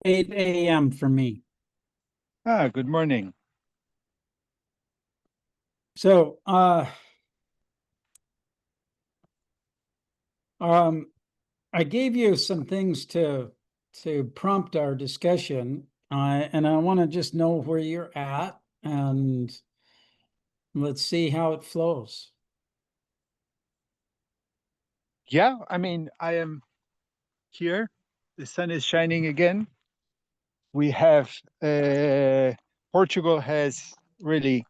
8 a.m. for me. Good morning. So, I gave you some things to prompt our discussion, and I want to just know where you're at, and let's see how it flows. Yeah, I mean, I am here. The sun is shining again. We have Portugal has really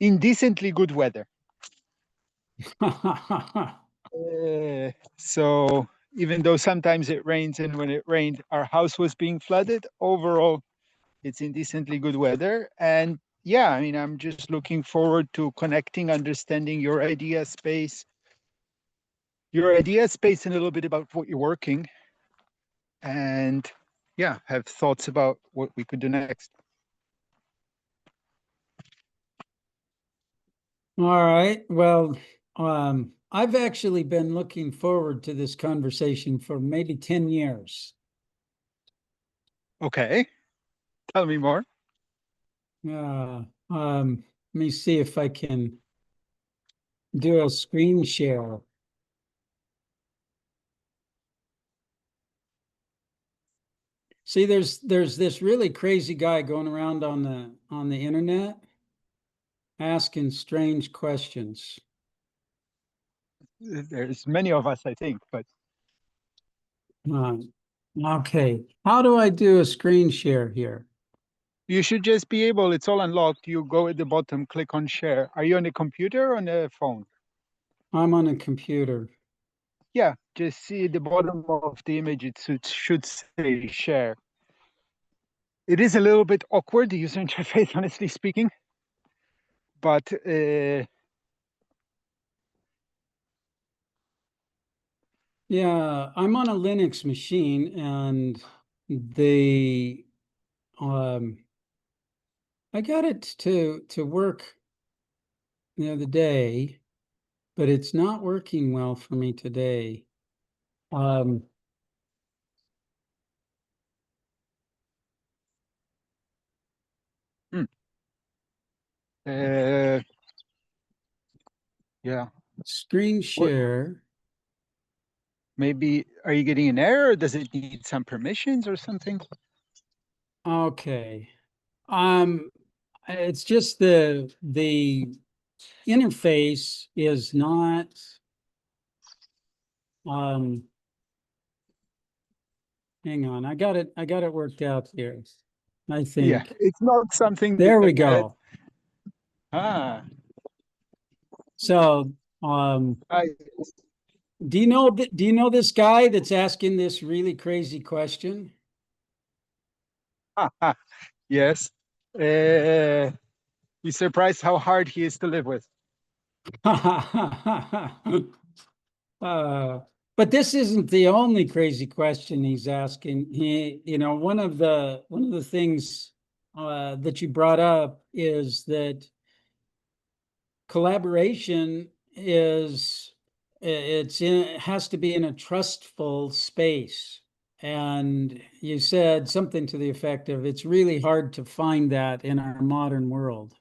indecently good weather. So even though sometimes it rains, and when it rained, our house was being flooded, overall, it's indecently good weather. And yeah, I mean, I'm just looking forward to connecting, understanding your idea space, and a little bit about what you're working. And yeah, have thoughts about what we could do next. All right. Well, I've actually been looking forward to this conversation for maybe 10 years. Okay, tell me more. Let me see if I can do a screen share. See, there's this really crazy guy going around on the internet asking strange questions. There's many of us, I think, but Okay, how do I do a screen share here? you should just be able, it's all unlocked. You go at the bottom, click on share. Are you on a computer or on a phone? I'm on a computer. Yeah, just see at the bottom of the image, should say share. It is a little bit awkward, the user interface, honestly speaking, but Yeah, I'm on a Linux machine, and the I got it to work the other day, but it's not working well for me today. Um, hmm, uh, yeah, Screen what, share. maybe, are you getting an error? Does it need some permissions or something? Okay. Um, it's just the interface is not um hang on, I got it worked out here. I Yeah, think. it's not something There we that, go. ah, So I, do you know this guy that's asking this really crazy question? yes. Be surprised how hard he is to live with. But this isn't the only crazy question he's asking. One of the things that you brought up is that collaboration it has to be in a trustful space. And you said something to the effect of it's really hard to find that in our modern world.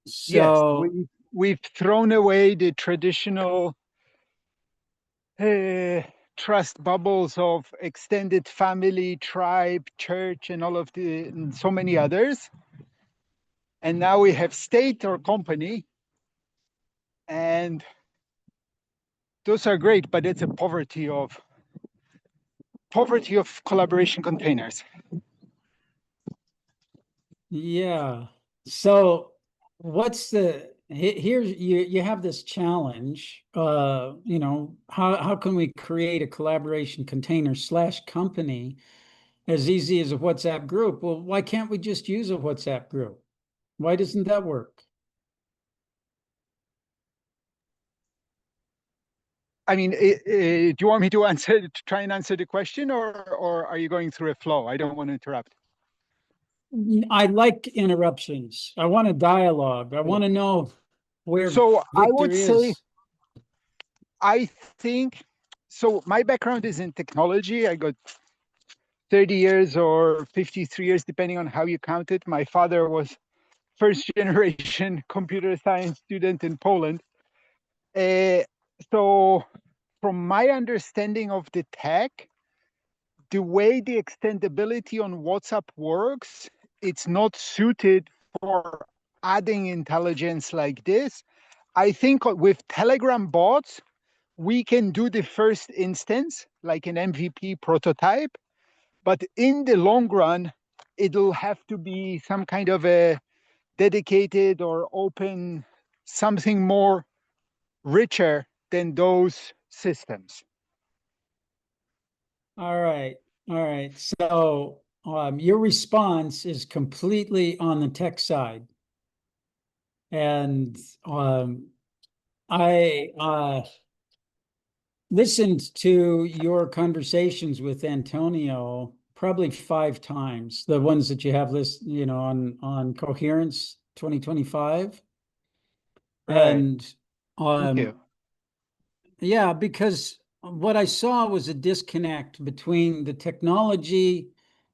Yes, So we've thrown away the traditional uh, trust bubbles of extended family, tribe, church, and all of and so many others. And now we have state or company, and those are great, but it's a poverty of collaboration containers. yeah. So what's here you have this challenge. How can we create a collaboration container slash company as easy as a WhatsApp group? Well, why can't we just use a WhatsApp group? Why doesn't that work? I mean, do you want me to try and answer the question, or are you going through a flow? I don't want to interrupt. I like interruptions. I want a dialogue. I want to know where So I Victor would say, is. I think So my background is in technology. I got 30 years or 53 years, depending on how you count it. My father was first generation computer science student in Poland. Uh, so from my understanding of the tech, the way the extendability on WhatsApp works, it's not suited for adding intelligence like this. I think with Telegram bots, we can do the first instance, like an MVP prototype, but in the long run, it'll have to be some kind of a dedicated or open, something more richer than those systems. All right. All right. So your response is completely on the tech side. And I listened to your conversations with Antonio probably 5 times, the ones that you have list, on Coherence 2025. Right. And Thank you. yeah, because what I saw was a disconnect between the technology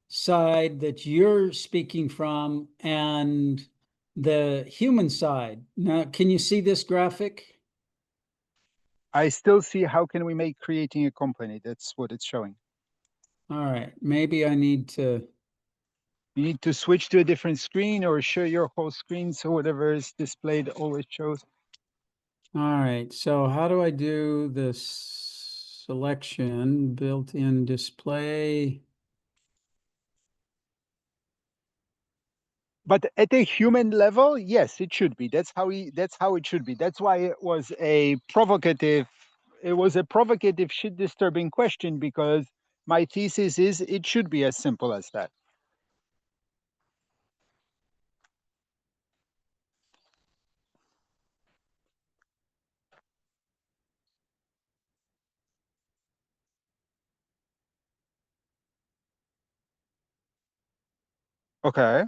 side that you're speaking from and the human side. Now, can you see this graphic? I still see how can we make creating a company. That's what it's showing. All right, maybe I need to. You need to switch to a different screen or share your whole screen so whatever is displayed always shows. All right, so how do I do this selection, built-in display? But at a human level, yes, it should be. That's how it should be. That's why it was a provocative shit disturbing question because my thesis is it should be as simple as that. Okay.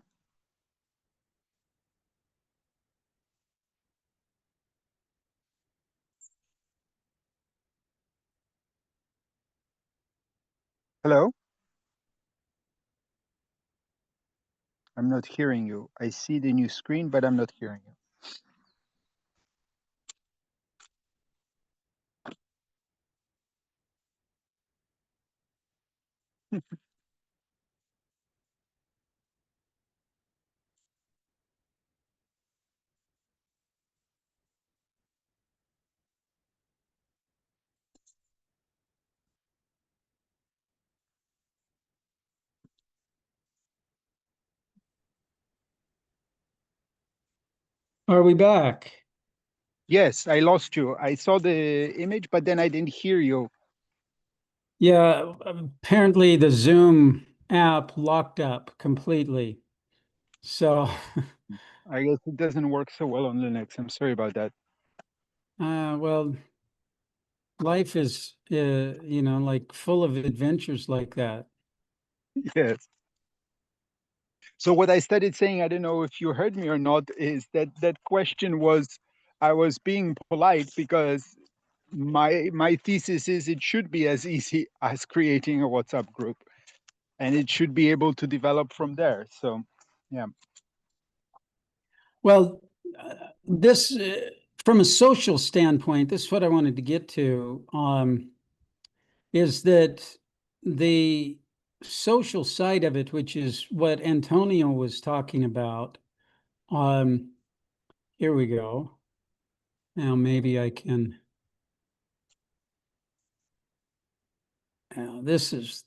Hello? I'm not hearing you. I see the new screen, but I'm not hearing you. Are we back? Yes, I lost you. I saw the image, but then I didn't hear you. Yeah, apparently the Zoom app locked up completely. So, I guess it doesn't work so well on Linux. I'm sorry about that. well, life is, like full of adventures like that. Yes. So what I started saying, I don't know if you heard me or not, is that that question was, I was being polite because my thesis is it should be as easy as creating a WhatsApp group, and it should be able to develop from there. So, yeah. Well, this, from a social standpoint, this is what I wanted to get to, is that the social side of it, which is what Antonio was talking about. Um, Here we go. Now maybe I can. This is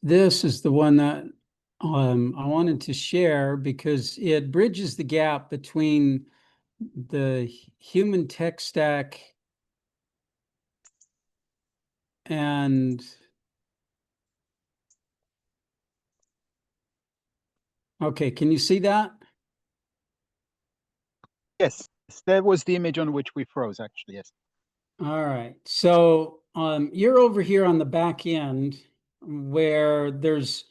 the one that I wanted to share because it bridges the gap between the human tech stack and okay, can you see that? Yes, that was the image on which we froze, actually. Yes. All right. So you're over here on the back end where there's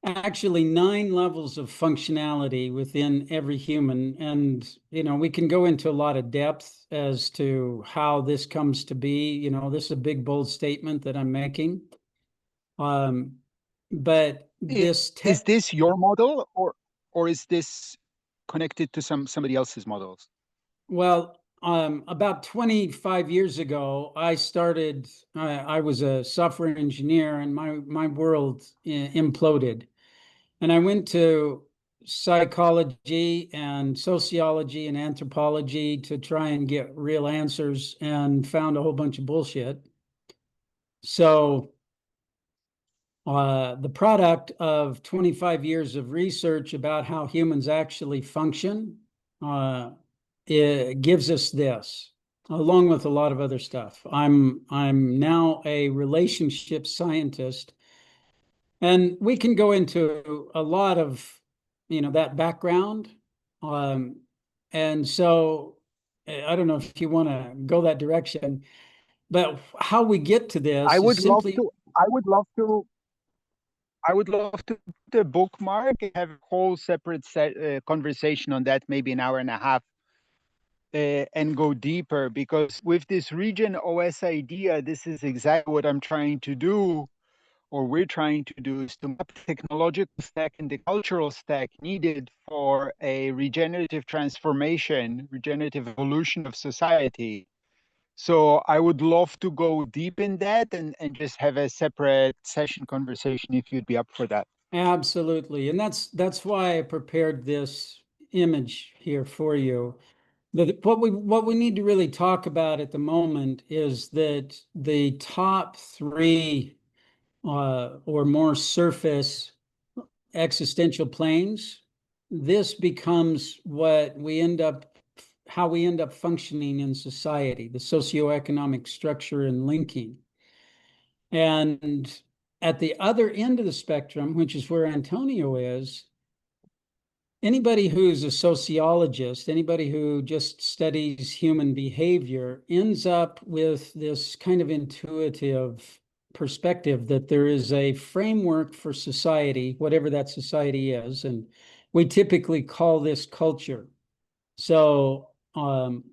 actually 9 levels of functionality within every human. And, we can go into a lot of depth as to how this comes to be. This is a big, bold statement that I'm making. But this Is this your model, or is this connected to somebody else's models? Well, about 25 years ago, I was a software engineer, and my world imploded. And I went to psychology and sociology and anthropology to try and get real answers, and found a whole bunch of bullshit. So, the product of 25 years of research about how humans actually function, it gives us this, along with a lot of other stuff. I'm now a relationship scientist, and we can go into a lot of that background. And so I don't know if you want to go that direction, but how we get to I this is would love simply. to. I would love to. I would love to put a bookmark and have a whole separate conversation on that, maybe an hour and a half, and go deeper. Because with this RegenOS idea, this is exactly what I'm trying to do, or we're trying to do, is to map the technological stack and the cultural stack needed for a regenerative transformation, regenerative evolution of society. So I would love to go deep in that, and just have a separate session conversation if you'd be up for that. Absolutely. And that's why I prepared this image here for you. What we need to really talk about at the moment is that the top three or more surface existential planes, this becomes how we end up functioning in society, the socioeconomic structure and linking. And at the other end of the spectrum, which is where Antonio is, anybody who's a sociologist, anybody who just studies human behavior, ends up with this kind of intuitive perspective that there is a framework for society, whatever that society is. And we typically call this culture. So, on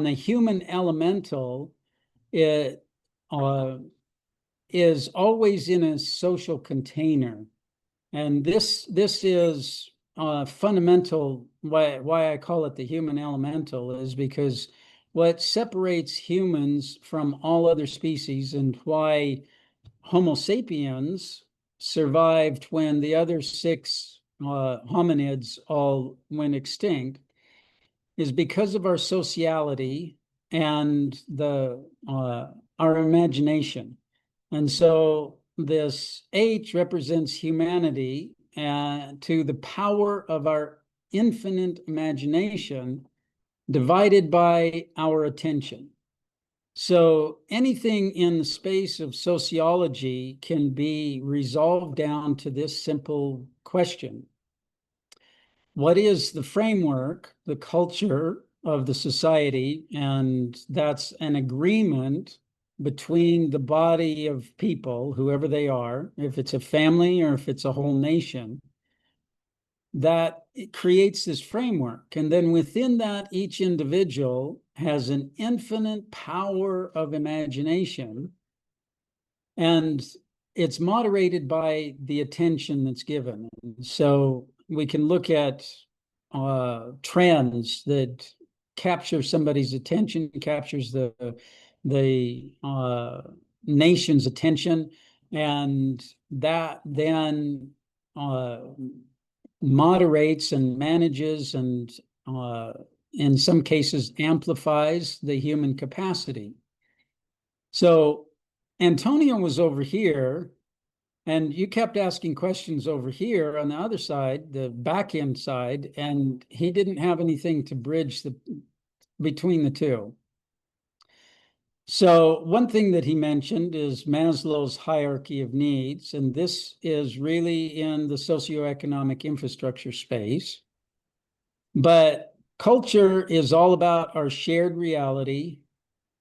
the human elemental, it is always in a social container. And this is fundamental. Why I call it the human elemental is because what separates humans from all other species, and why Homo sapiens survived when the other six hominids all went extinct, is because of our sociality and our imagination. And so this H represents humanity, to the power of our infinite imagination divided by our attention. So anything in the space of sociology can be resolved down to this simple question: what is the framework, the culture of the society? And that's an agreement between the body of people, whoever they are, if it's a family or if it's a whole nation, that it creates this framework. And then within that, each individual has an infinite power of imagination, and it's moderated by the attention that's given. So we can look at trends that capture somebody's attention, captures the nation's attention, and that then moderates and manages and in some cases amplifies the human capacity. So Antonio was over here, and you kept asking questions over here on the other side, the back end side, and he didn't have anything to bridge between the two. So one thing that he mentioned is Maslow's hierarchy of needs, and this is really in the socioeconomic infrastructure space. But culture is all about our shared reality,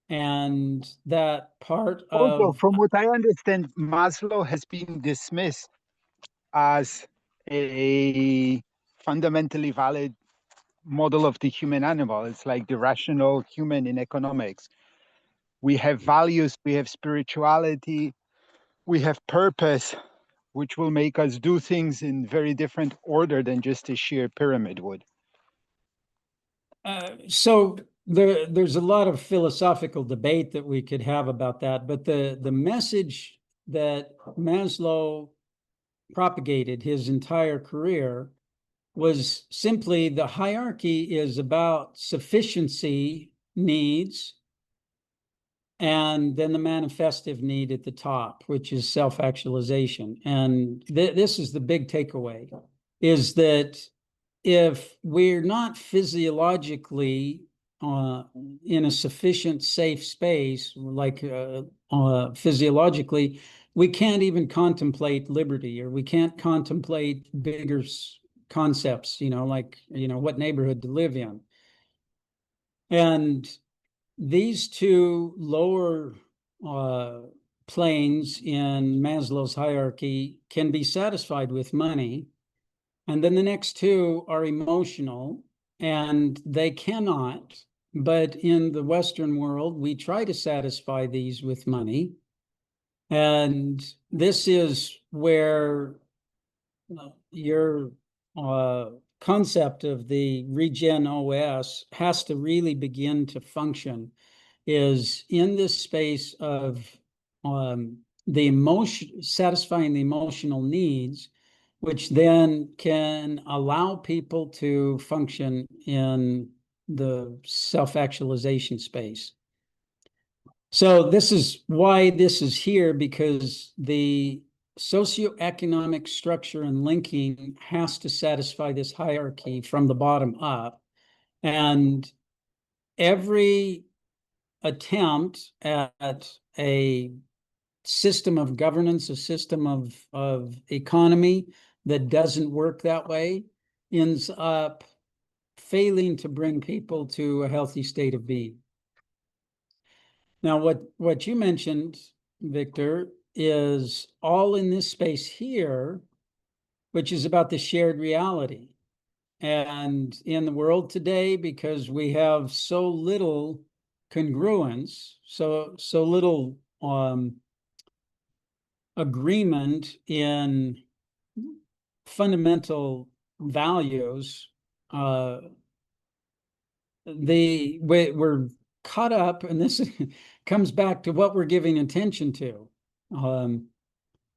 and that part Also, of. from what I understand, Maslow has been dismissed as a fundamentally valid model of the human animal. It's like the rational human in economics. We have values, we have spirituality, we have purpose, which will make us do things in very different order than just a sheer pyramid would. So there's a lot of philosophical debate that we could have about that, but the message that Maslow propagated his entire career was simply the hierarchy is about sufficiency needs and then the manifestive need at the top, which is self-actualization. And this is the big takeaway, is that if we're not physiologically in a sufficient safe space, like physiologically, we can't even contemplate liberty, or we can't contemplate bigger concepts, like, what neighborhood to live in. And these two lower planes in Maslow's hierarchy can be satisfied with money. And then the next two are emotional, and they cannot. But in the Western world, we try to satisfy these with money. And this is where your concept of the RegenOS has to really begin to function, is in this space of the emotion, satisfying the emotional needs, which then can allow people to function in the self-actualization space. So this is why this is here, because the socioeconomic structure and linking has to satisfy this hierarchy from the bottom up. And every attempt at a system of governance, a system of economy that doesn't work that way ends up failing to bring people to a healthy state of being. Now, what you mentioned, Victor, is all in this space here, which is about the shared reality. And in the world today, because we have so little congruence, so little agreement in fundamental values, we're caught up, and this comes back to what we're giving attention to.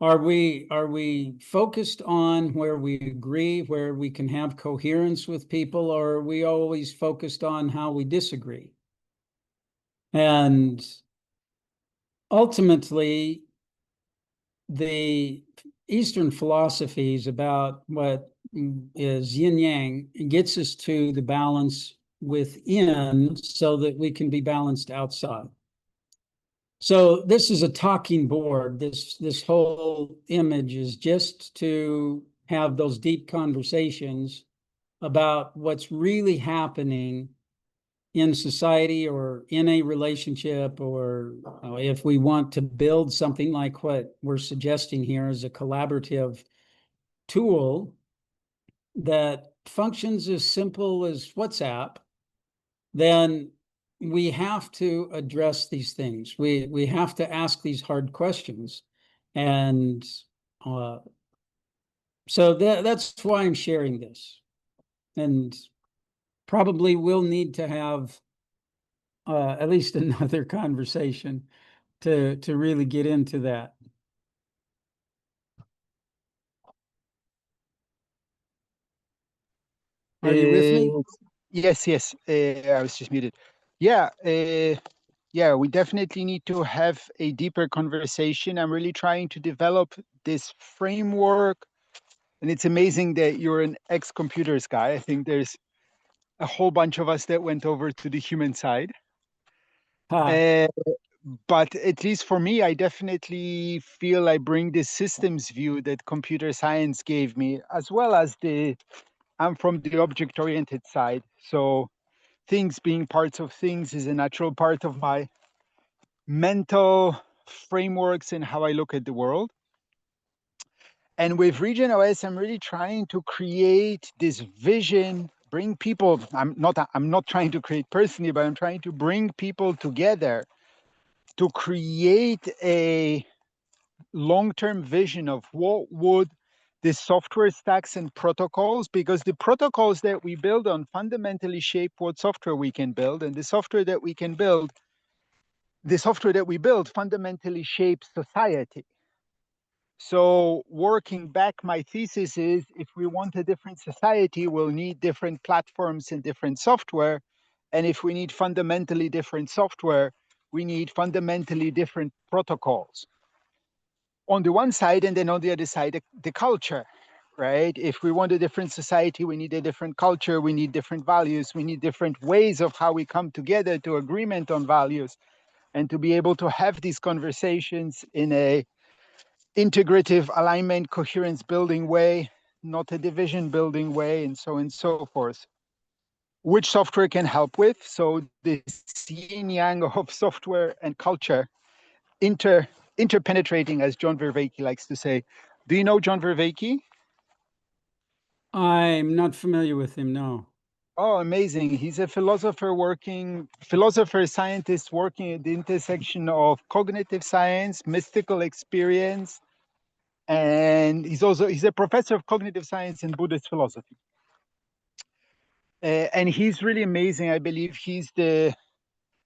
Are we focused on where we agree, where we can have coherence with people, or are we always focused on how we disagree? And ultimately, the Eastern philosophies about what is yin yang gets us to the balance within so that we can be balanced outside. So this is a talking board. This whole image is just to have those deep conversations about what's really happening in society or in a relationship, or if we want to build something like what we're suggesting here as a collaborative tool that functions as simple as WhatsApp, then we have to address these things. We have to ask these hard questions. And so that's why I'm sharing this. And probably we'll need to have at least another conversation to really get into that. Are you with me? Yes, yes. I was just muted. Yeah, yeah. We definitely need to have a deeper conversation. I'm really trying to develop this framework, and it's amazing that you're an ex-computers guy. I think there's a whole bunch of us that went over to the human side. Uh, but at least for me, I definitely feel I bring this systems view that computer science gave me, as well as I'm from the object-oriented side. So things being parts of things is a natural part of my mental frameworks and how I look at the world. And with RegenOS, I'm really trying to create this vision, bring people, I'm not trying to create personally, but I'm trying to bring people together to create a long-term vision of what would the software stacks and protocols, because the protocols that we build on fundamentally shape what software we can build, and the software that we build fundamentally shapes society. So working back, my thesis is if we want a different society, we'll need different platforms and different software. And if we need fundamentally different software, we need fundamentally different protocols on the one side, and then on the other side, the culture, right? If we want a different society, we need a different culture, we need different values, we need different ways of how we come together to agreement on values, and to be able to have these conversations in a integrative alignment, coherence building way, not a division building way, and so on and so forth. Which software can help with? So this yin yang of software and culture interpenetrating, as John Vervaeke likes to say. Do you know John Vervaeke? I'm not familiar with him, no. Oh, amazing. He's a scientist working at the intersection of cognitive science, mystical experience, and he's a professor of cognitive science and Buddhist philosophy. And he's really amazing. I believe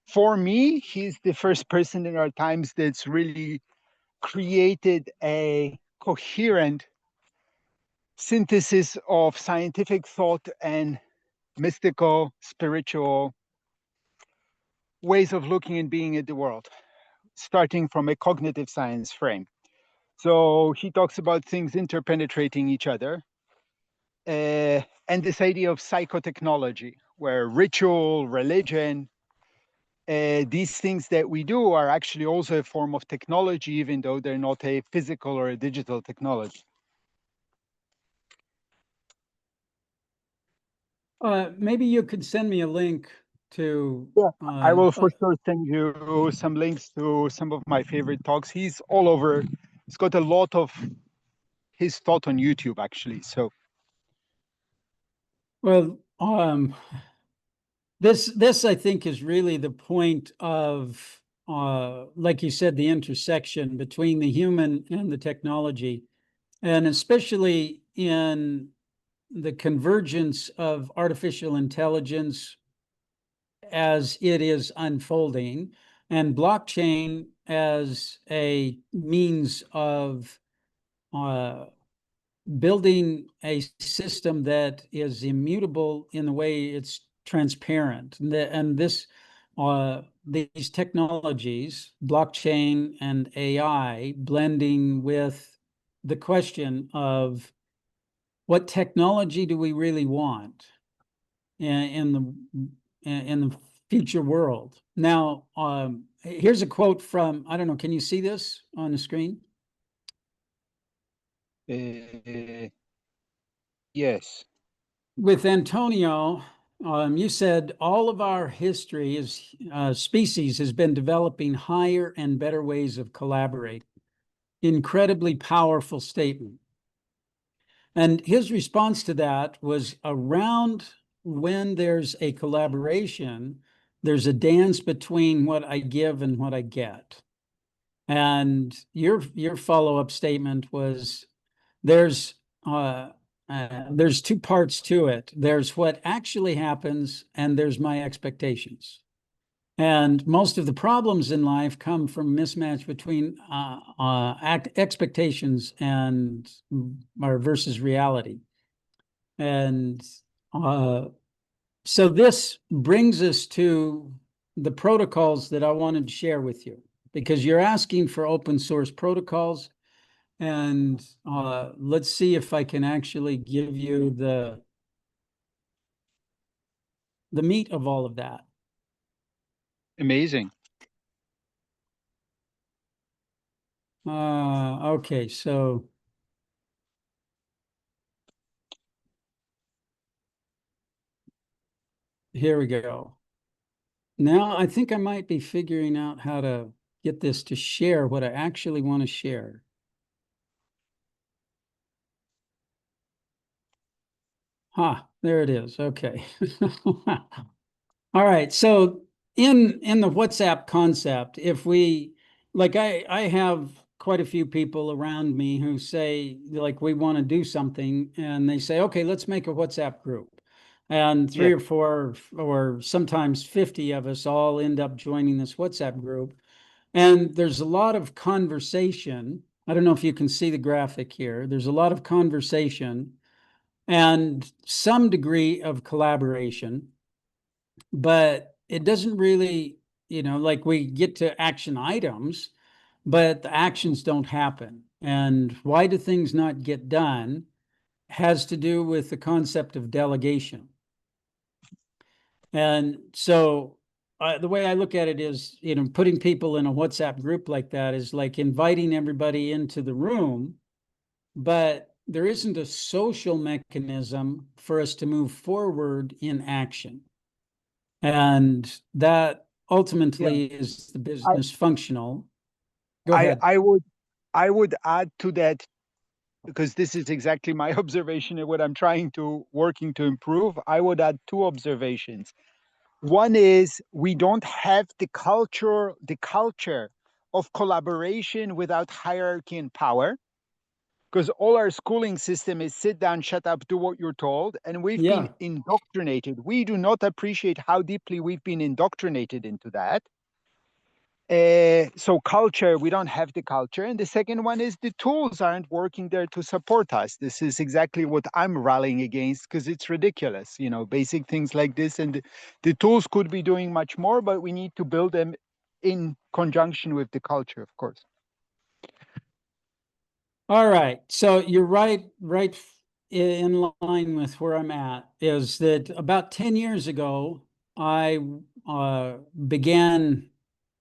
for me, he's the first person in our times that's really created a coherent synthesis of scientific thought and mystical, spiritual ways of looking and being at the world, starting from a cognitive science frame. So he talks about things interpenetrating each other, and this idea of psychotechnology, where ritual, religion, these things that we do are actually also a form of technology, even though they're not a physical or a digital technology. Maybe you could send me a link to. Yeah, I will for sure send you some links to some of my favorite talks. He's all over. He's got a lot of his thought on YouTube, actually. So Well, this I think is really the point of, like you said, the intersection between the human and the technology, and especially in the convergence of artificial intelligence as it is unfolding, and blockchain as a means of uh, building a system that is immutable in the way it's transparent. And these technologies, blockchain and AI, blending with the question of what technology do we really want in the future world. Now, here's a quote from, I don't know, can you see this on the screen? yes. With Antonio, you said all of our history as species has been developing higher and better ways of collaborating. Incredibly powerful statement. And his response to that was, around when there's a collaboration, there's a dance between what I give and what I get. And your follow-up statement was, there's uh, there's two parts to it. There's what actually happens, and there's my expectations. And most of the problems in life come from mismatch between expectations and or versus reality. And so this brings us to the protocols that I wanted to share with you, because you're asking for open source protocols. And let's see if I can actually give you the meat of all of that. Amazing. Okay, so here we go. Now I think I might be figuring out how to get this to share what I actually want to share. There it is. Okay. All right. So in the WhatsApp concept, if we like I have quite a few people around me who say like we want to do something and they say, okay, let's make a WhatsApp group. And three Yeah. or four or sometimes 50 of us all end up joining this WhatsApp group. And there's a lot of conversation. I don't know if you can see the graphic here. There's a lot of conversation and some degree of collaboration, but it doesn't really, like we get to action items, but the actions don't happen. And why do things not get done has to do with the concept of delegation. And so the way I look at it is, putting people in a WhatsApp group like that is like inviting everybody into the room, but there isn't a social mechanism for us to move forward in action. And that Yeah. ultimately is the I business functional. Go I ahead. I would I would add to that, because this is exactly my observation and what I'm trying to working to improve. I would add two observations. One is we don't have the culture of collaboration without hierarchy and power, because all our schooling system is sit down, shut up, do what you're told, and we've been Yeah. indoctrinated. We do not appreciate how deeply we've been indoctrinated into that. So culture, we don't have the culture. And the second one is the tools aren't working there to support us. This is exactly what I'm rallying against, because it's ridiculous, basic things like this. And the tools could be doing much more, but we need to build them in conjunction with the culture, of course. All right. So you're right in line with where I'm at is that about 10 years ago, I began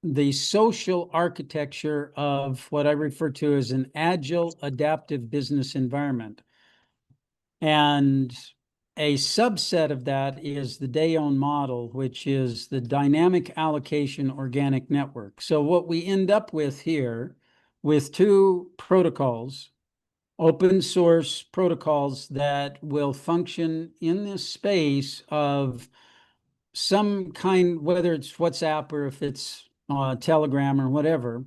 the social architecture of what I refer to as an agile adaptive business environment. And a subset of that is the Dayon model, which is the dynamic allocation organic network. So what we end up with here with two protocols, open source protocols that will function in this space of some kind, whether it's WhatsApp or if it's Telegram or whatever,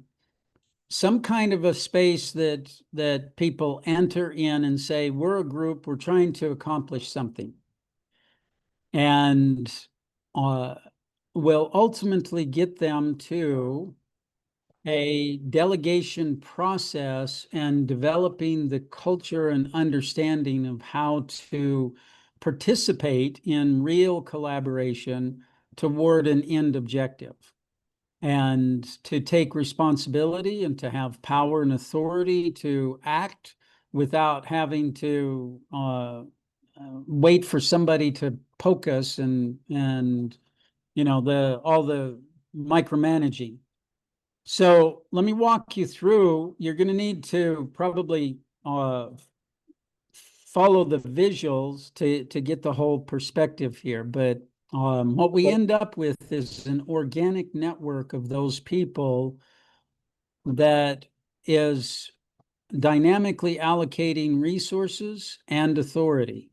some kind of a space that people enter in and say, we're a group, we're trying to accomplish something, and uh, will ultimately get them to a delegation process and developing the culture and understanding of how to participate in real collaboration toward an end objective, and to take responsibility and to have power and authority to act without having to wait for somebody to poke us and the all the micromanaging. So let me walk you through. You're going to need to probably follow the visuals to get the whole perspective here. But what we end up with is an organic network of those people that is dynamically allocating resources and authority.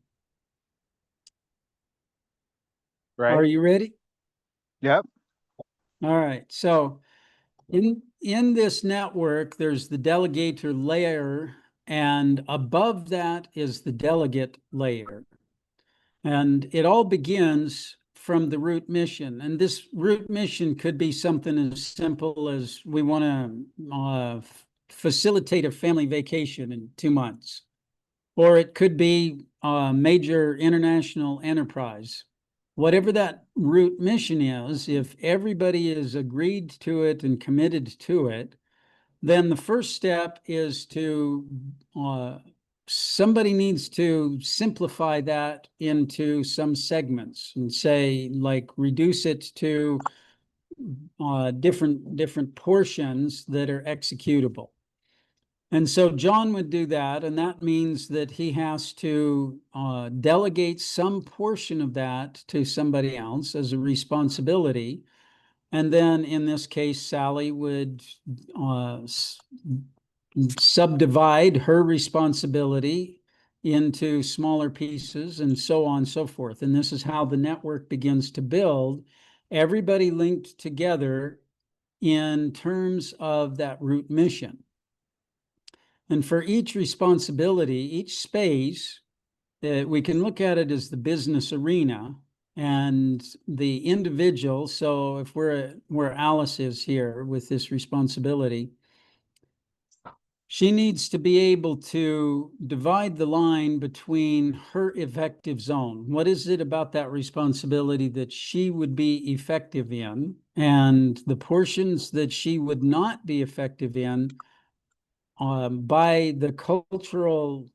Are Right? you ready? Yep. All right. So in this network, there's the delegator layer, and above that is the delegate layer. And it all begins from the root mission. And this root mission could be something as simple as we want to facilitate a family vacation in 2 months, or it could be a major international enterprise. Whatever that root mission is, if everybody is agreed to it and committed to it, then the first step is to somebody needs to simplify that into some segments and say, like, reduce it to different portions that are executable. And so John would do that, and that means that he has to delegate some portion of that to somebody else as a responsibility. And then in this case, Sally would subdivide her responsibility into smaller pieces, and so on and so forth. And this is how the network begins to build, everybody linked together in terms of that root mission. And for each responsibility, each space, we can look at it as the business arena and the individual. So if we're where Alice is here with this responsibility, she needs to be able to divide the line between her effective zone. What is it about that responsibility that she would be effective in, and the portions that she would not be effective in by the cultural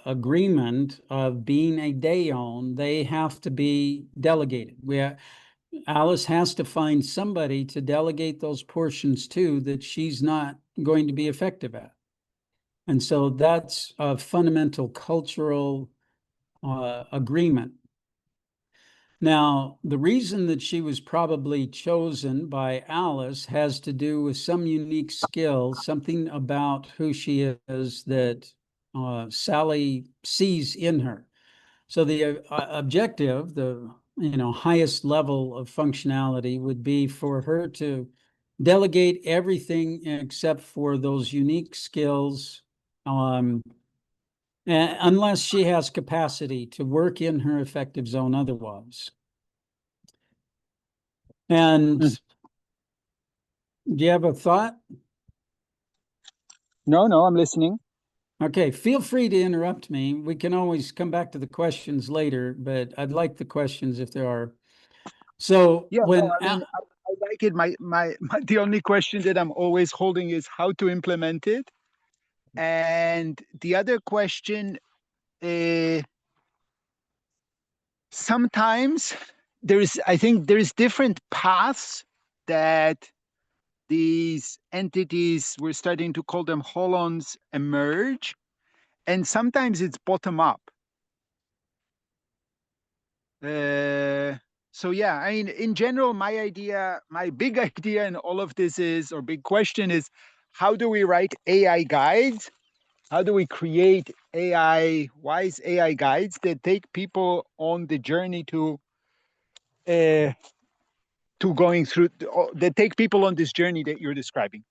agreement of being a daon, they have to be delegated. Alice has to find somebody to delegate those portions to that she's not going to be effective at. And so that's a fundamental cultural agreement. Now, the reason that she was probably chosen by Alice has to do with some unique skill, something about who she is that Sally sees in her. So the objective, the highest level of functionality, would be for her to delegate everything except for those unique skills, unless she has capacity to work in her effective zone otherwise. And do you have a thought? No, I'm listening. Okay, feel free to interrupt me. We can always come back to the questions later, but I'd like the questions if there are. So Yeah, when no, I mean, I like it. The only question that I'm always holding is how to implement it. And the other question, sometimes I think there's different paths that these entities, we're starting to call them holons, emerge. And sometimes it's bottom up. So yeah, I mean, in general, my big idea in all of this is, or big question is, how do we write AI guides? How do we create wise AI guides that take people on the journey to going through, that take people on this journey that you're describing?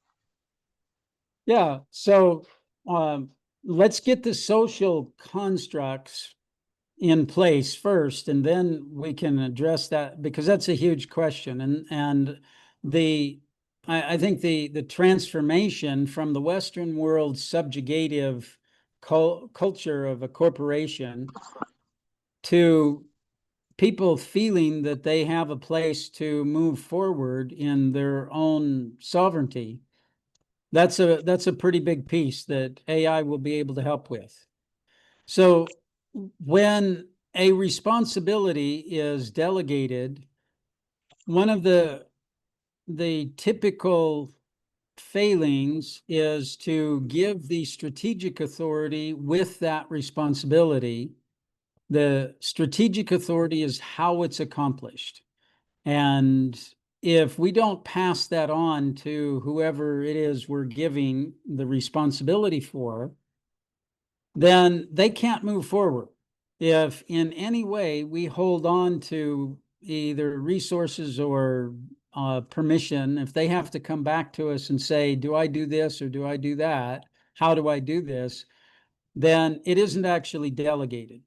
Yeah, so let's get the social constructs in place first, and then we can address that, because that's a huge question. And I think the transformation from the Western world subjugative culture of a corporation to people feeling that they have a place to move forward in their own sovereignty, that's a pretty big piece that AI will be able to help with. So when a responsibility is delegated, one of the typical failings is to give the strategic authority with that responsibility. The strategic authority is how it's accomplished. And if we don't pass that on to whoever it is we're giving the responsibility for, then they can't move forward. If in any way we hold on to either resources or permission, if they have to come back to us and say, do I do this or do I do that? How do I do this? Then it isn't actually delegated.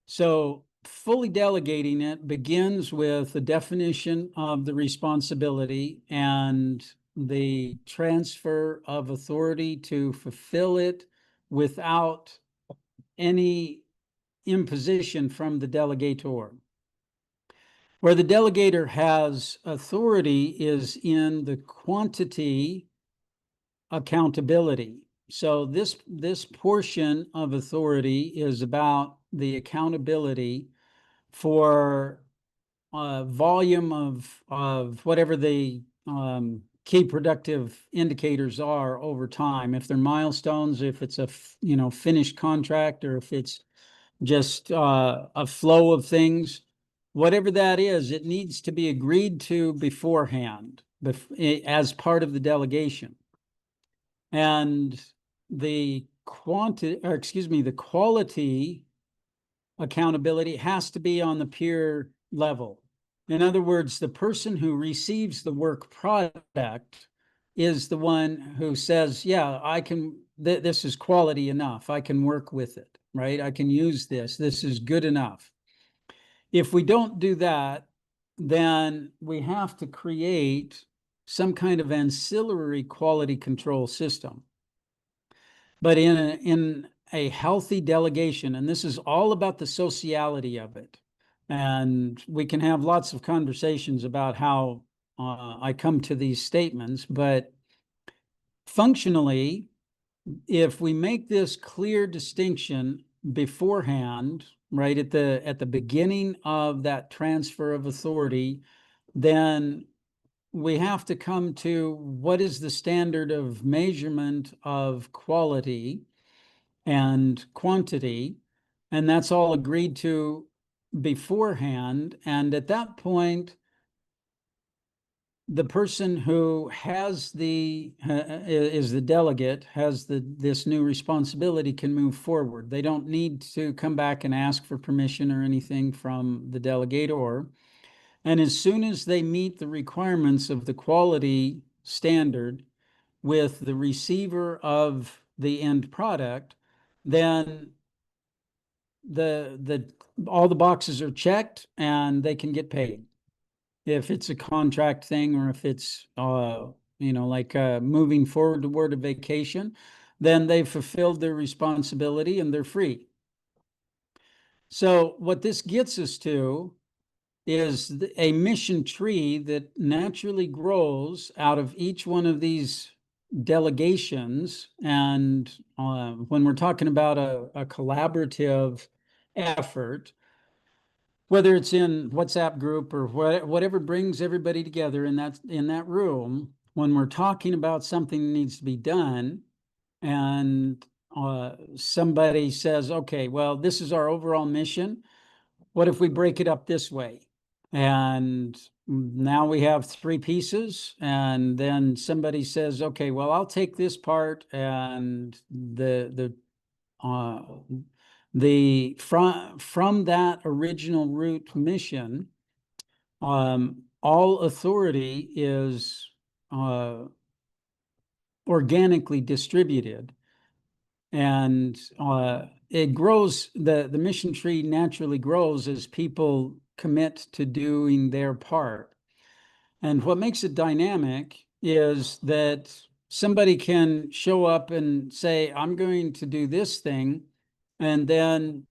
So fully delegating it begins with the definition of the responsibility and the transfer of authority to fulfill it without any imposition from the delegator. Where the delegator has authority is in the quantity accountability. So this portion of authority is about the accountability for volume of whatever the key productive indicators are over time. If they're milestones, if it's a finished contract, or if it's just a flow of things, whatever that is, it needs to be agreed to beforehand as part of the delegation. And the the quality accountability has to be on the peer level. In other words, the person who receives the work product is the one who says, yeah, I can, this is quality enough. I can work with it, right? I can use this. This is good enough. If we don't do that, then we have to create some kind of ancillary quality control system. But in a healthy delegation, and this is all about the sociality of it. And we can have lots of conversations about how I come to these statements, but functionally, if we make this clear distinction beforehand, right at the beginning of that transfer of authority, then we have to come to what is the standard of measurement of quality and quantity, and that's all agreed to beforehand. And at that point, the person who has is the delegate, has this new responsibility, can move forward. They don't need to come back and ask for permission or anything from the delegator. And as soon as they meet the requirements of the quality standard with the receiver of the end product, then the all the boxes are checked and they can get paid. If it's a contract thing, or if it's like moving forward toward a vacation, then they've fulfilled their responsibility and they're free. So what this gets us to is a mission tree that naturally grows out of each one of these delegations. And when we're talking about a collaborative effort, whether it's in WhatsApp group or whatever brings everybody together in that room, when we're talking about something that needs to be done, and somebody says, okay, well, this is our overall mission. What if we break it up this way? And now we have 3 pieces, and then somebody says, okay, well, I'll take this part, and from that original root mission, all authority is organically distributed, and it grows. The mission tree naturally grows as people commit to doing their part. And what makes it dynamic is that somebody can show up and say, I'm going to do this thing, and then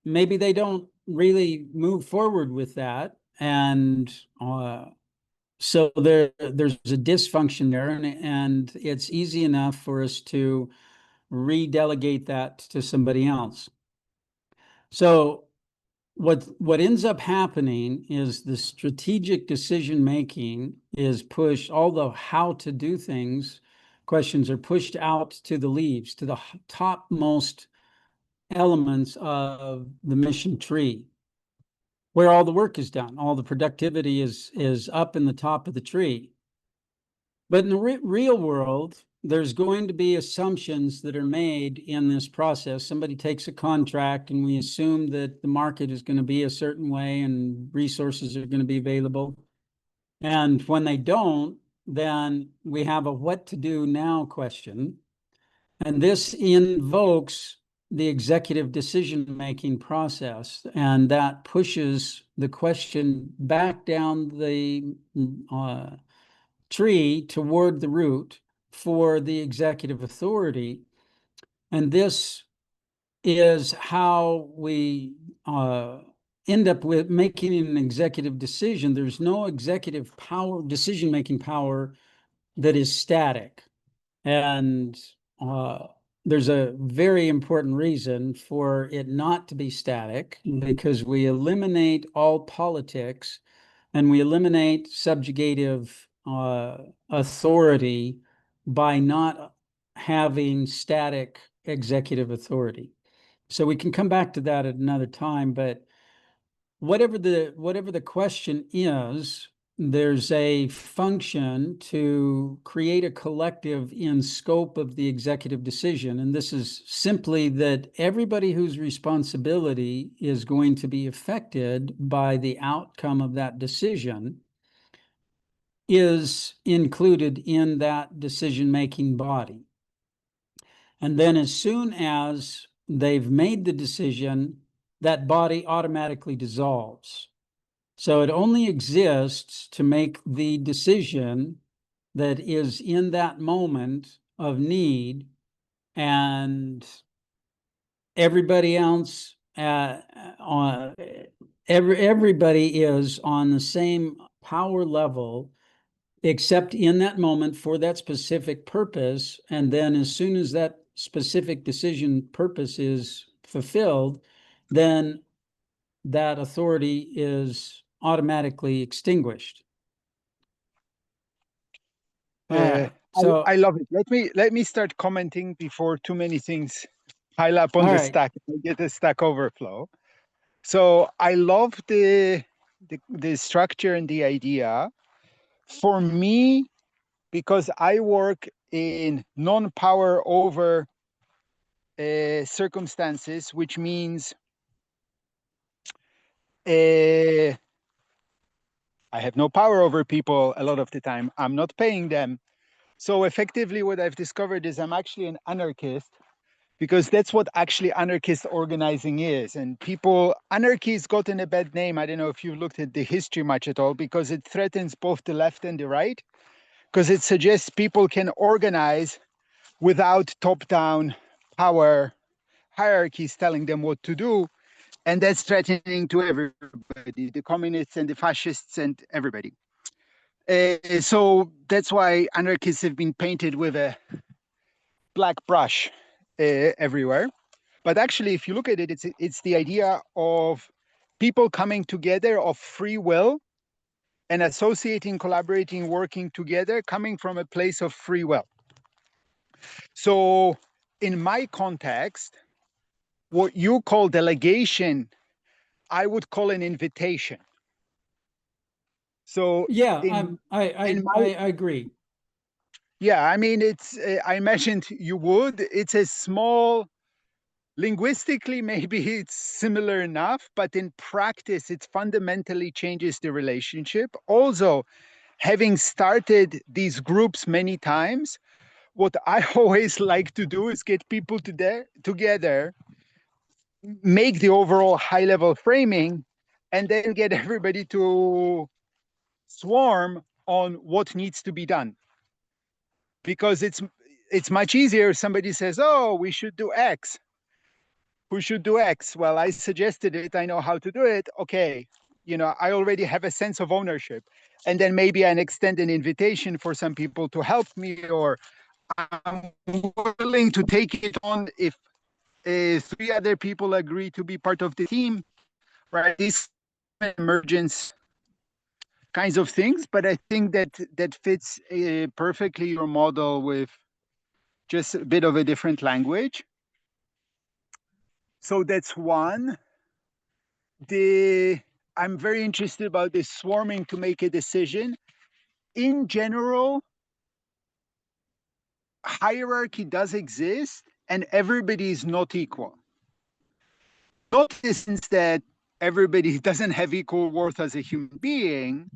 maybe they don't really move forward with that. And so there's a dysfunction there, and it's easy enough for us to redelegate that to somebody else. So what ends up happening is the strategic decision making is pushed. All the how to do things questions are pushed out to the leaves, to the topmost elements of the mission tree, where all the work is done. All the productivity is up in the top of the tree. But in the real world, there's going to be assumptions that are made in this process. Somebody takes a contract, and we assume that the market is going to be a certain way and resources are going to be available. And when they don't, then we have a what to do now question. And this invokes the executive decision-making process, and that pushes the question back down the tree toward the root for the executive authority. And this is how we end up with making an executive decision. There's no executive power, decision-making power, that is static. And there's a very important reason for it not to be static, because we eliminate all politics and we eliminate subjugative authority by not having static executive authority. So we can come back to that at another time, but whatever the question is, there's a function to create a collective in scope of the executive decision. And this is simply that everybody whose responsibility is going to be affected by the outcome of that decision is included in that decision-making body. And then as soon as they've made the decision, that body automatically dissolves. So it only exists to make the decision that is in that moment of need, and everybody else everybody is on the same power level, except in that moment for that specific purpose. And then as soon as that specific decision purpose is fulfilled, then that authority is automatically extinguished. Uh, So, I love it. Let me start commenting before too many things pile up on all the right. stack. I get a stack overflow. So I love the structure and the idea. For me, because I work in non-power over circumstances, which means I have no power over people a lot of the time. I'm not paying them. So effectively, what I've discovered is I'm actually an anarchist, because that's what actually anarchist organizing is. And anarchy has gotten a bad name. I don't know if you've looked at the history much at all, because it threatens both the left and the right, because it suggests people can organize without top-down power hierarchies telling them what to do. And that's threatening to everybody, the communists and the fascists and everybody. So that's why anarchists have been painted with a black brush everywhere. But actually, if you look at it, it's the idea of people coming together of free will and associating, collaborating, working together, coming from a place of free will. So in my context, what you call delegation, I would call an invitation. So Yeah, in I my agree. yeah, I mean, I imagined you would. It's a small, linguistically, maybe it's similar enough, but in practice, it fundamentally changes the relationship. Also, having started these groups many times, what I always like to do is get people together, make the overall high level framing, and then get everybody to swarm on what needs to be done. Because it's much easier if somebody says, oh, we should do X. Who should do X? Well, I suggested it. I know how to do it. Okay. I already have a sense of ownership. And then maybe I extend an invitation for some people to help me, or I'm willing to take it on if three other people agree to be part of the team, right? These emergence kinds of things. But I think that fits perfectly your model with just a bit of a different language. So that's one. I'm very interested about this swarming to make a decision. In general, hierarchy does exist, and everybody is not equal. Not in the sense that everybody doesn't have equal worth as a human being,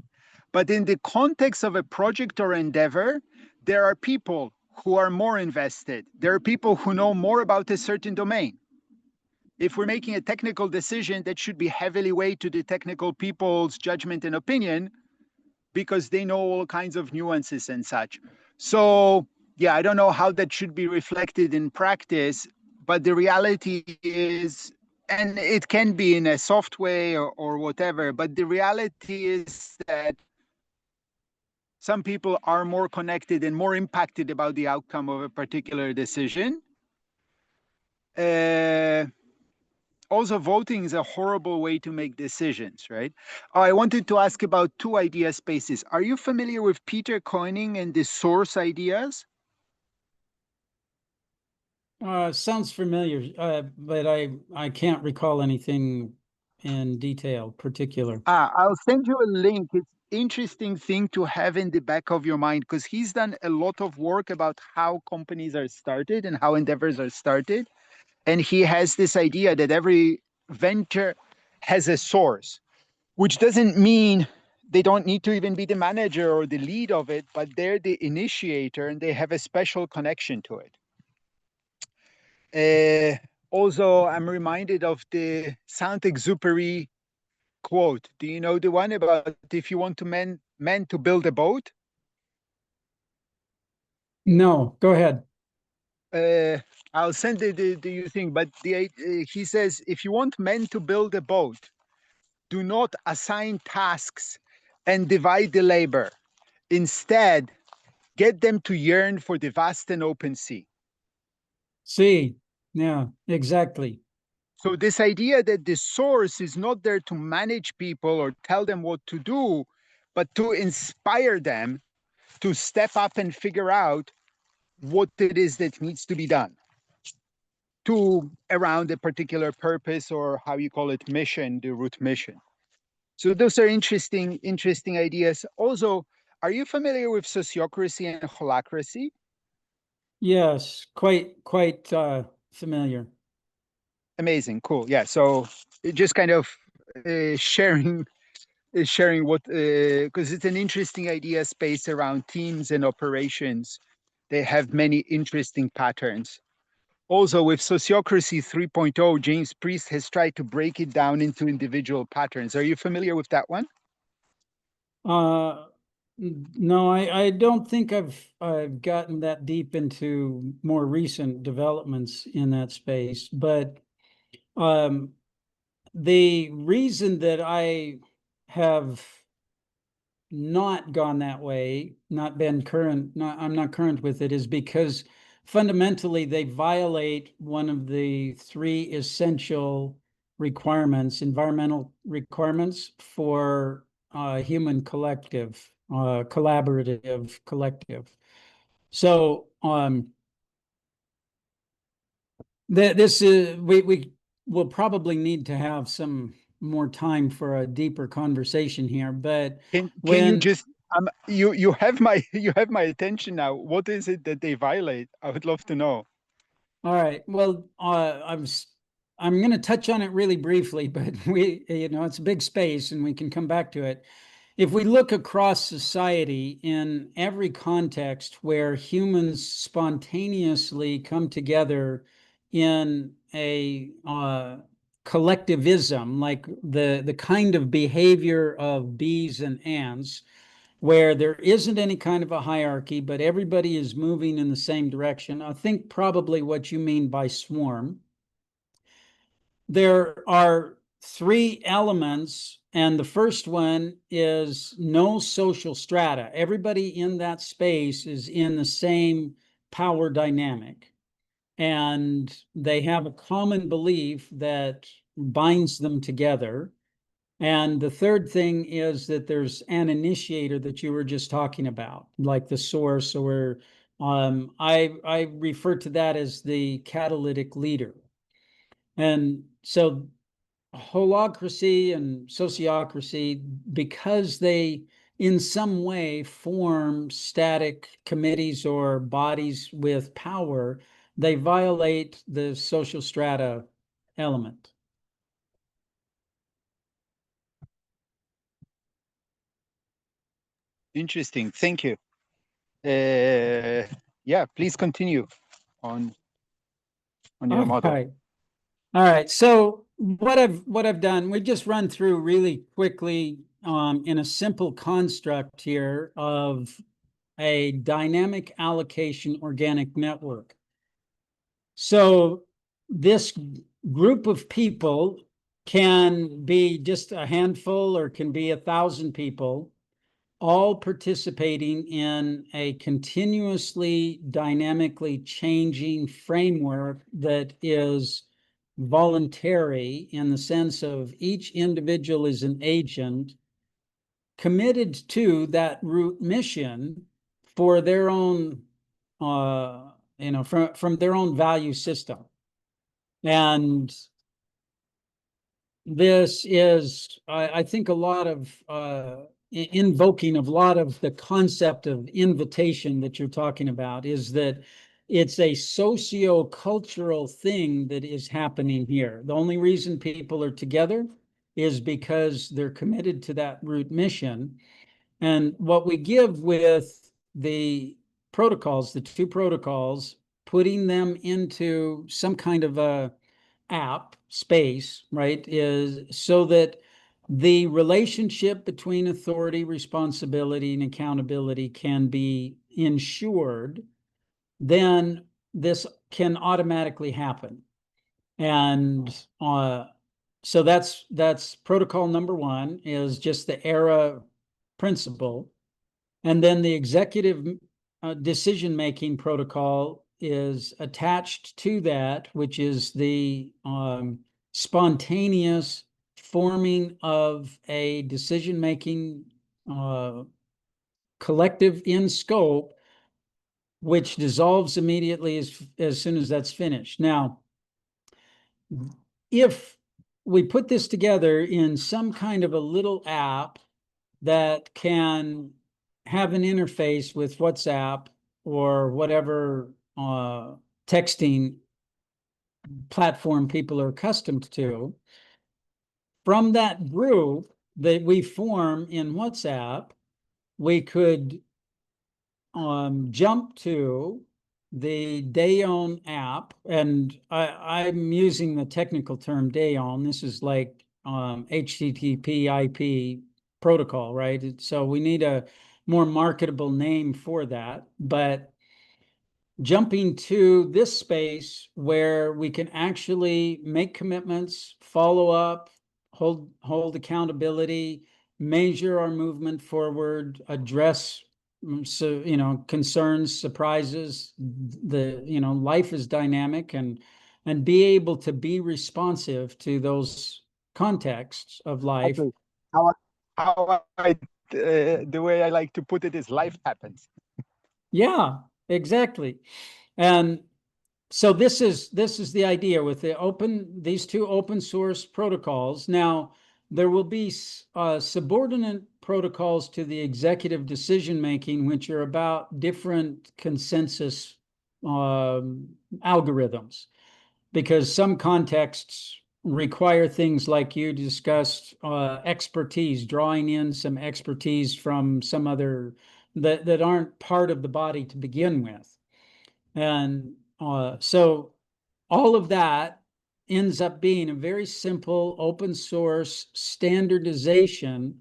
but in the context of a project or endeavor, there are people who are more invested. There are people who know more about a certain domain. If we're making a technical decision, that should be heavily weighed to the technical people's judgment and opinion, because they know all kinds of nuances and such. So yeah, I don't know how that should be reflected in practice, but the reality is, and it can be in a soft way or whatever, but the reality is that some people are more connected and more impacted about the outcome of a particular decision. Also, voting is a horrible way to make decisions, right? Oh, I wanted to ask about two idea spaces. Are you familiar with Peter Koenig and the source ideas? Sounds familiar, but I can't recall anything in detail particular. I'll send you a link. interesting thing to have in the back of your mind, because he's done a lot of work about how companies are started and how endeavors are started. And he has this idea that every venture has a source, which doesn't mean they don't need to even be the manager or the lead of it, but they're the initiator and they have a special connection to it. Also, I'm reminded of the Saint-Exupéry quote. Do you know the one about if you want to men to build a boat? No, go ahead. Uh, I'll send the you thing, but he says if you want men to build a boat, do not assign tasks and divide the labor. Instead, get them to yearn for the vast and open sea. See, yeah, exactly. So this idea that the source is not there to manage people or tell them what to do, but to inspire them to step up and figure out what it is that needs to be done to around a particular purpose, or how you call it, mission, the root mission. So those are interesting ideas. Also, are you familiar with sociocracy and holacracy? Yes, quite familiar. Amazing, cool. Yeah. So just kind of sharing sharing what, because it's an interesting idea space around teams and operations. They have many interesting patterns. Also, with Sociocracy 3.0, James Priest has tried to break it down into individual patterns. Are you familiar with that one? Uh, no, I don't think I've gotten that deep into more recent developments in that space, but um, the reason that I have not gone that way, not been current, I'm not current with it, is because fundamentally they violate one of the three essential requirements, environmental requirements for human collective, collaborative collective. So this is we will probably need to have some more time for a deeper conversation here, but Can you when just you have my you have my attention now. What is it that they violate? I would love to know. all right. Well, I'm going to touch on it really briefly, but it's a big space and we can come back to it. If we look across society in every context where humans spontaneously come together in a collectivism, like the kind of behavior of bees and ants, where there isn't any kind of a hierarchy, but everybody is moving in the same direction. I think probably what you mean by swarm. There are three elements, and the first one is no social strata. Everybody in that space is in the same power dynamic, and they have a common belief that binds them together. And the third thing is that there's an initiator that you were just talking about, like the source, or I refer to that as the catalytic leader. And so holacracy and sociocracy, because they in some way form static committees or bodies with power, they violate the social strata element. Interesting. Thank you. Yeah, please continue on your All model. right. All right. So what I've done, we just run through really quickly in a simple construct here of a dynamic allocation organic network. So this group of people can be just a handful or can be 1,000 people, all participating in a continuously dynamically changing framework that is voluntary in the sense of each individual is an agent committed to that root mission for their own from their own value system. And this is, I think, a lot of invoking of a lot of the concept of invitation that you're talking about, is that it's a socio-cultural thing that is happening here. The only reason people are together is because they're committed to that root mission. And what we give with the protocols, the two protocols, putting them into some kind of a app space, right, is so that the relationship between authority, responsibility, and accountability can be ensured, then this can automatically happen. And so that's protocol number one, is just the ARA principle. And then the executive decision-making protocol is attached to that, which is the spontaneous forming of a decision-making collective in scope, which dissolves immediately as soon as that's finished. Now, if we put this together in some kind of a little app that can have an interface with WhatsApp or whatever texting platform people are accustomed to, from that group that we form in WhatsApp, we could jump to the Dayon app, and I'm using the technical term Dayon. This is like HTTP IP protocol, right? So we need a more marketable name for that. But jumping to this space where we can actually make commitments, follow up, hold accountability, measure our movement forward, address concerns, surprises. Life is dynamic, and be able to be responsive to those contexts of life. Okay. How I the way I like to put it is life happens. Yeah, exactly. And so this is the idea with these two open source protocols. Now, there will be subordinate protocols to the executive decision making, which are about different consensus algorithms, because some contexts require things like you discussed, expertise, drawing in some expertise from some other that aren't part of the body to begin with. And so all of that ends up being a very simple open source standardization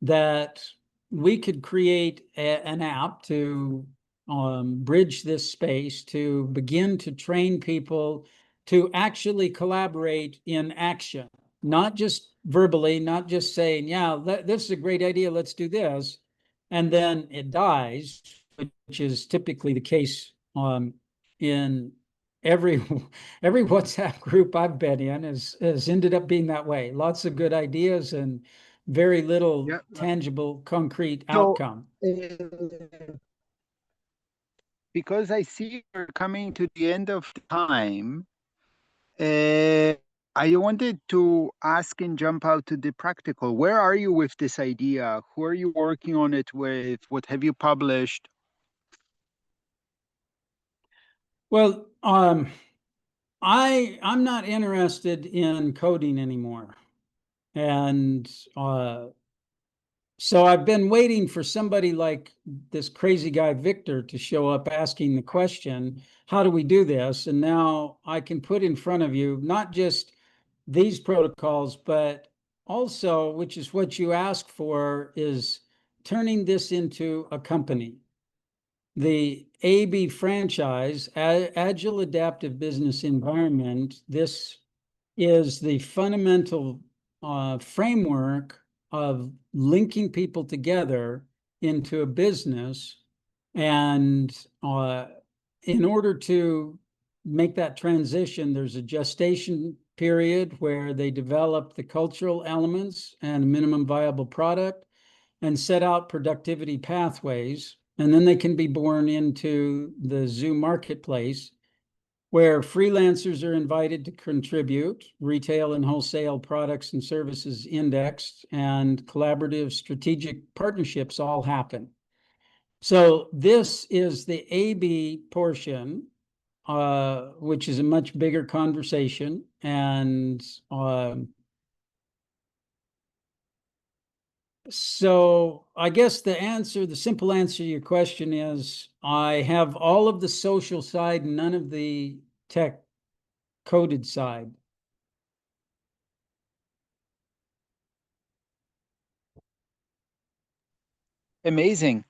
that we could create an app to bridge this space, to begin to train people to actually collaborate in action, not just verbally, not just saying, yeah, this is a great idea, let's do this, and then it dies, which is typically the case in every every WhatsApp group I've been in has ended up being that way. Lots of good ideas and very little Yeah. tangible, concrete So, outcome. because I see we're coming to the end of time, uh, I wanted to ask and jump out to the practical. Where are you with this idea? Who are you working on it with? What have you published? Well, I'm not interested in coding anymore, and so I've been waiting for somebody like this crazy guy Victor to show up asking the question, how do we do this? And now I can put in front of you not just these protocols, but also, which is what you asked for, is turning this into a company. The AB franchise, Agile Adaptive Business Environment, this is the fundamental framework of linking people together into a business. And in order to make that transition, there's a gestation period where they develop the cultural elements and a minimum viable product and set out productivity pathways. And then they can be born into the Zoo marketplace. where freelancers are invited to contribute, retail and wholesale products and services indexed, and collaborative strategic partnerships all happen. So this is the AB portion, which is a much bigger conversation. And so I guess the simple answer to your question is I have all of the social side, none of the tech coded side. Amazing.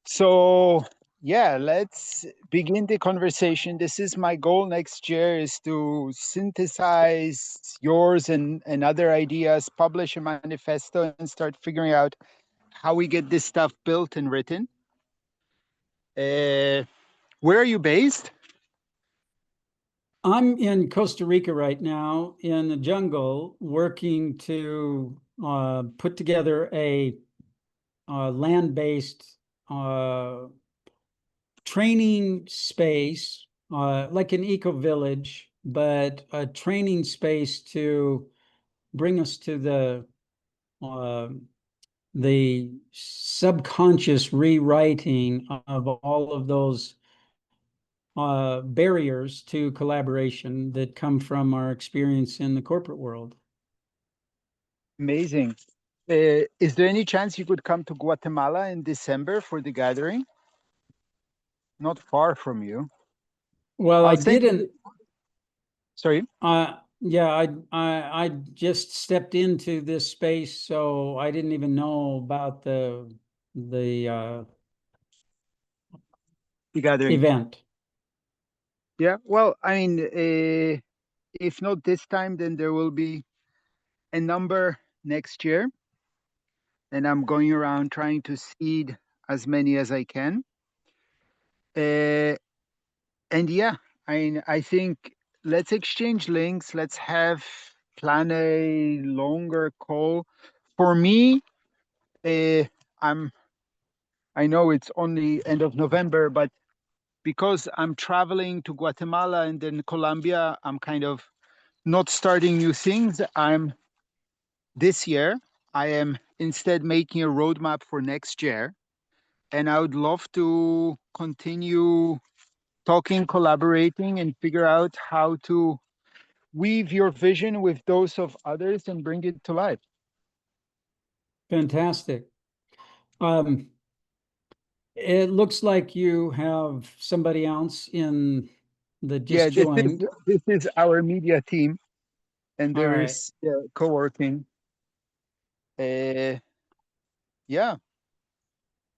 So yeah, let's begin the conversation. This is my goal next year, is to synthesize yours and other ideas, publish a manifesto, and start figuring out how we get this stuff built and written. Where are you based? I'm in Costa Rica right now in the jungle working to put together a land-based uh, training space, like an eco village, but a training space to bring us to uh, the subconscious rewriting of all of those barriers to collaboration that come from our experience in the corporate world. Amazing. Is there any chance you could come to Guatemala in December for the gathering? Not far from you. Well, I I'll send didn't. you. Sorry. Yeah, I just stepped into this space, so I didn't even know about the The gathering. event. Yeah. Well, I mean, if not this time, then there will be a number next year, and I'm going around trying to seed as many as I can. And yeah, I think let's exchange links. Let's plan a longer call. For me, uh, I'm I know it's only end of November, but because I'm traveling to Guatemala and then Colombia, I'm kind of not starting new things. This year, I am instead making a roadmap for next year. And I would love to continue talking, collaborating, and figure out how to weave your vision with those of others and bring it to life. Fantastic. Um, it looks like you have somebody else in that Yeah, just joined. this is our media team, and All there right. is co-working. Uh, yeah.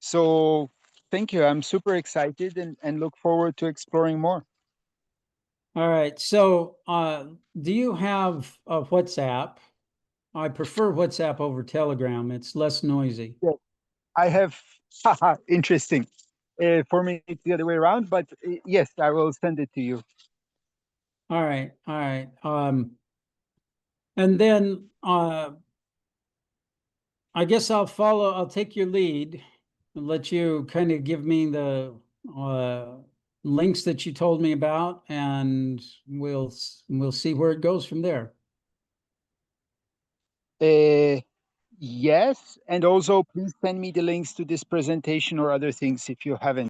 So thank you. I'm super excited and look forward to exploring more. All right. So, do you have a WhatsApp? I prefer WhatsApp over Telegram. It's less noisy. Yeah, I have, interesting. For me, it's the other way around, but yes, I will send it to you. All right. All right. And then I guess I'll take your lead and let you kind of give me the uh, links that you told me about, and we'll see where it goes from there. Uh, yes, and also please send me the links to this presentation or other things if you haven't.